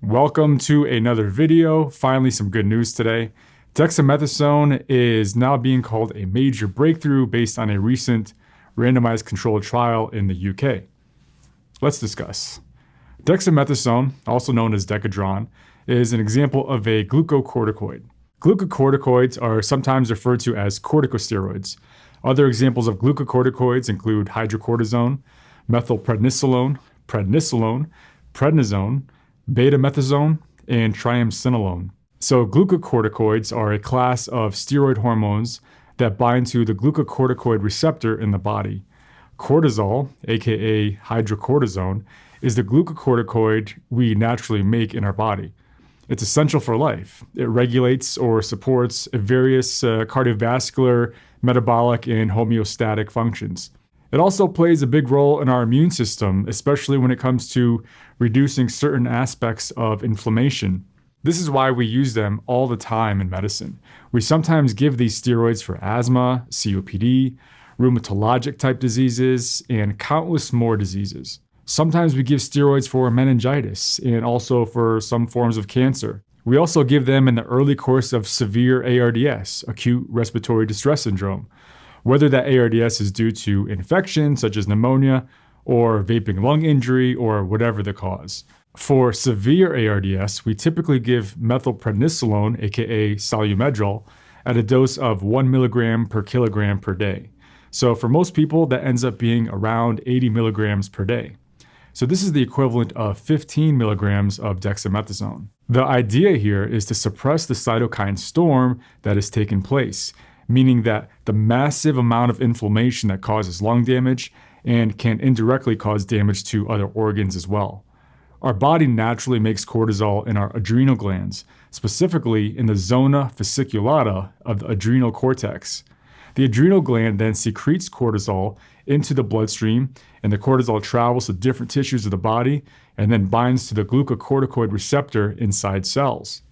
Welcome to another video. Finally, some good news today. Dexamethasone is now being called a major breakthrough based on a recent randomized controlled trial in the UK. Let's discuss. Dexamethasone, also known as Decadron, is an example of a glucocorticoid. Glucocorticoids are sometimes referred to as corticosteroids. Other examples of glucocorticoids include hydrocortisone, methylprednisolone, prednisone, beta-methazone, and triamcinolone. So glucocorticoids are a class of steroid hormones that bind to the glucocorticoid receptor in the body. Cortisol, aka hydrocortisone, is the glucocorticoid we naturally make in our body. It's essential for life. It regulates or supports various cardiovascular, metabolic, and homeostatic functions. It also plays a big role in our immune system, especially when it comes to reducing certain aspects of inflammation. This is why we use them all the time in medicine. We sometimes give these steroids for asthma, COPD, rheumatologic type diseases, and countless more diseases. Sometimes we give steroids for meningitis and also for some forms of cancer. We also give them in the early course of severe ARDS, acute respiratory distress syndrome, whether that ARDS is due to infection such as pneumonia or vaping lung injury or whatever the cause. For severe ARDS, we typically give methylprednisolone, aka Solumedrol, at a dose of 1 milligram per kilogram per day. So for most people, that ends up being around 80 milligrams per day. So this is the equivalent of 15 milligrams of dexamethasone. The idea here is to suppress the cytokine storm that has taken place, meaning that the massive amount of inflammation that causes lung damage and can indirectly cause damage to other organs as well. Our body naturally makes cortisol in our adrenal glands, specifically in the zona fasciculata of the adrenal cortex. The adrenal gland then secretes cortisol into the bloodstream, and the cortisol travels to different tissues of the body and then binds to the glucocorticoid receptor inside cells.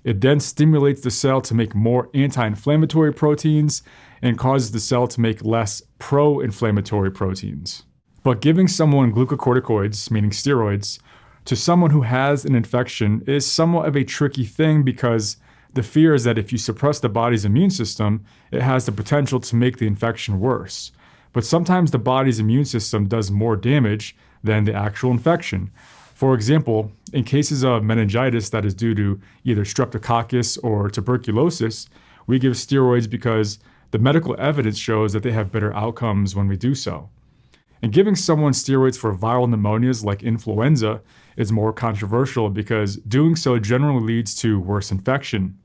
It then stimulates the cell to make more anti-inflammatory proteins and causes the cell to make less pro-inflammatory proteins. But giving someone glucocorticoids, meaning steroids, to someone who has an infection is somewhat of a tricky thing because the fear is that if you suppress the body's immune system, it has the potential to make the infection worse. But sometimes the body's immune system does more damage than the actual infection. For example, in cases of meningitis that is due to either streptococcus or tuberculosis, we give steroids because the medical evidence shows that they have better outcomes when we do so. And giving someone steroids for viral pneumonias like influenza is more controversial because doing so generally leads to worse infection.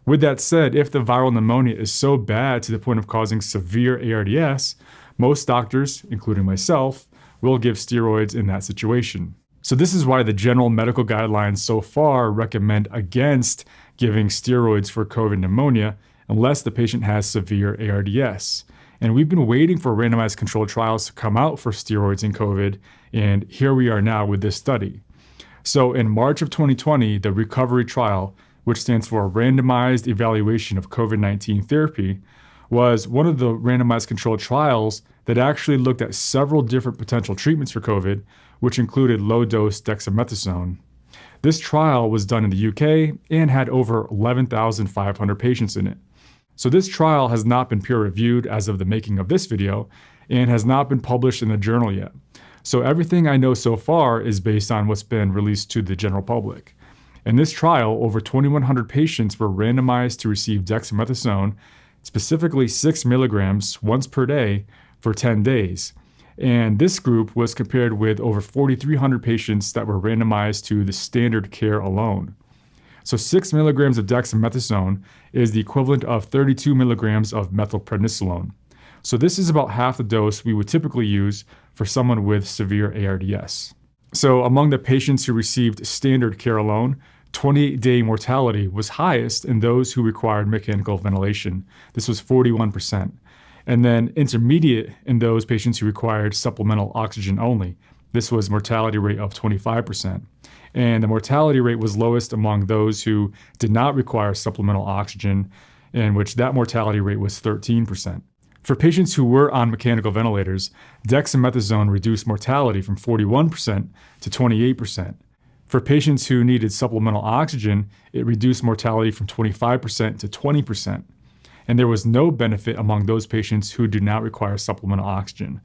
With that said, if the viral pneumonia is so bad to the point of causing severe ARDS, most doctors, including myself, will give steroids in that situation. So this is why the general medical guidelines so far recommend against giving steroids for COVID pneumonia unless the patient has severe ARDS. And we've been waiting for randomized controlled trials to come out for steroids in COVID, and here we are now with this study. So in March of 2020, the RECOVERY trial, which stands for Randomized Evaluation of COVID-19 Therapy, was one of the randomized controlled trials that actually looked at several different potential treatments for COVID, which included low-dose dexamethasone. This trial was done in the UK and had over 11,500 patients in it. So this trial has not been peer-reviewed as of the making of this video and has not been published in a journal yet. So everything I know so far is based on what's been released to the general public. In this trial, over 2,100 patients were randomized to receive dexamethasone, specifically 6 milligrams once per day for 10 days. And this group was compared with over 4,300 patients that were randomized to the standard care alone. So 6 milligrams of dexamethasone is the equivalent of 32 milligrams of methylprednisolone. So this is about half the dose we would typically use for someone with severe ARDS. So among the patients who received standard care alone, 28-day mortality was highest in those who required mechanical ventilation. This was 41%. And then intermediate in those patients who required supplemental oxygen only. This was mortality rate of 25%. And the mortality rate was lowest among those who did not require supplemental oxygen, in which that mortality rate was 13%. For patients who were on mechanical ventilators, dexamethasone reduced mortality from 41% to 28%. For patients who needed supplemental oxygen, it reduced mortality from 25% to 20%. And there was no benefit among those patients who do not require supplemental oxygen.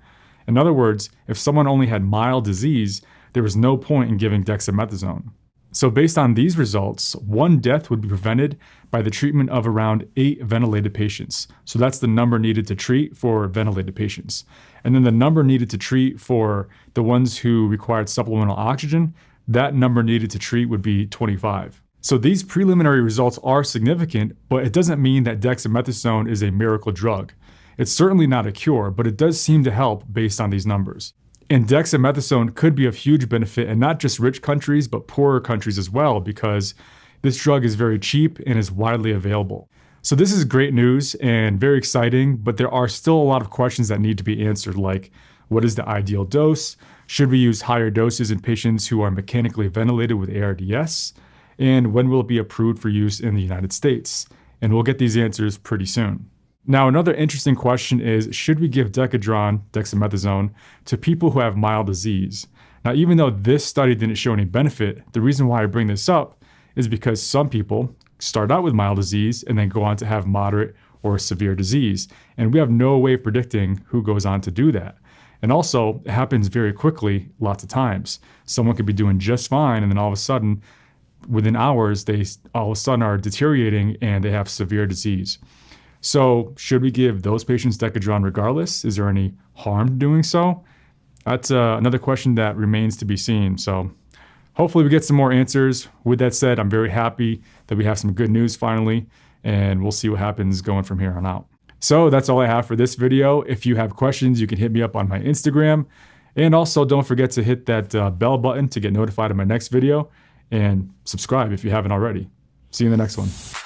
In other words, if someone only had mild disease, there was no point in giving dexamethasone. So based on these results, 1 death would be prevented by the treatment of around 8 ventilated patients. So that's the number needed to treat for ventilated patients. And then the number needed to treat for the ones who required supplemental oxygen, that number needed to treat would be 25. So these preliminary results are significant, but it doesn't mean that dexamethasone is a miracle drug. It's certainly not a cure, but it does seem to help based on these numbers. And dexamethasone could be of huge benefit in not just rich countries, but poorer countries as well, because this drug is very cheap and is widely available. So this is great news and very exciting, but there are still a lot of questions that need to be answered, like what is the ideal dose? Should we use higher doses in patients who are mechanically ventilated with ARDS? And when will it be approved for use in the United States? And we'll get these answers pretty soon. Now, another interesting question is, should we give dexamethasone, to people who have mild disease? Now, even though this study didn't show any benefit, the reason why I bring this up is because some people start out with mild disease and then go on to have moderate or severe disease. And we have no way of predicting who goes on to do that. And also, it happens very quickly lots of times. Someone could be doing just fine, and then all of a sudden, within hours, they all of a sudden are deteriorating and they have severe disease. So should we give those patients Decadron regardless? Is there any harm to doing so? That's another question that remains to be seen. So hopefully we get some more answers. With that said, I'm very happy that we have some good news finally, and we'll see what happens going from here on out. So that's all I have for this video. If you have questions, you can hit me up on my Instagram. And also don't forget to hit that bell button to get notified of my next video, and subscribe if you haven't already. See you in the next one.